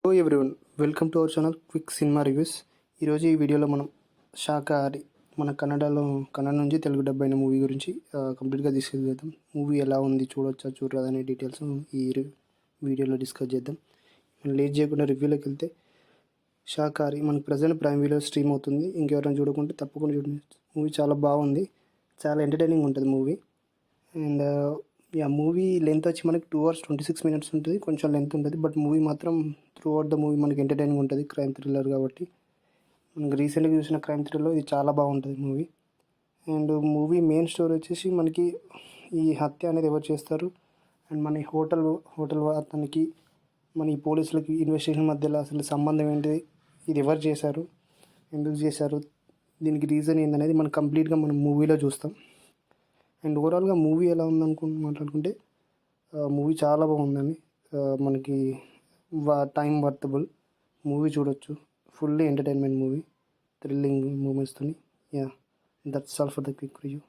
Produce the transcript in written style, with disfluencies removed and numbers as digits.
Hello everyone, welcome to our channel quick cinema reviews. ఈరోజు ఈ వీడియోలో మనం శాకాహారి మన కన్నడ నుంచి తెలుగు డబ్ అయిన మూవీ గురించి కంప్లీట్గా డిస్కస్ చేద్దాం. మూవీ ఎలా ఉంది, చూడొచ్చా చూడరాదా అనే డీటెయిల్స్ ఈ వీడియోలో డిస్కస్ చేద్దాం. మనం లేట్ చేయకుండా రివ్యూలోకి వెళ్తే, శాకాహారి మనకు ప్రజెంట్ ప్రైమ్ వీడియో స్ట్రీమ్ అవుతుంది. ఇంకెవరైనా చూడకుంటే తప్పకుండా చూడండి. మూవీ చాలా బాగుంది, చాలా ఎంటర్టైనింగ్ ఉంటుంది మూవీ. అండ్ మూవీ లెంత్ వచ్చి మనకి 2 hours 26 minutes ఉంటుంది. కొంచెం లెంత్ ఉంటుంది, బట్ మూవీ మాత్రం త్రూ అవుట్ ద మూవీ మనకి ఎంటర్టైనింగ్ ఉంటుంది. క్రైమ్ థ్రిల్లర్ కాబట్టి మనకి రీసెంట్గా చూసిన క్రైమ్ థ్రిల్లర్లో ఇది చాలా బాగుంటుంది movie. And movie main story వచ్చేసి మనకి ఈ హత్య అనేది ఎవరు చేస్తారు, అండ్ మన హోటల్ అతనికి మన ఈ పోలీసులకి ఇన్వెస్టిగేషన్ మధ్యలో అసలు సంబంధం ఏంటిది, ఇది ఎవరు చేశారు, ఎందుకు చేశారు, దీనికి రీజన్ ఏందనేది మనం కంప్లీట్గా మనం మూవీలో చూస్తాం. అండ్ ఓవరాల్గా మూవీ ఎలా మాట్లాడుకుంటే మూవీ చాలా బాగుందండి. మనకి టైం వర్తబుల్ మూవీ, చూడొచ్చు. ఫుల్లీ ఎంటర్టైన్మెంట్ మూవీ, థ్రిల్లింగ్ మూమెంట్స్తో. That's all for the quick review.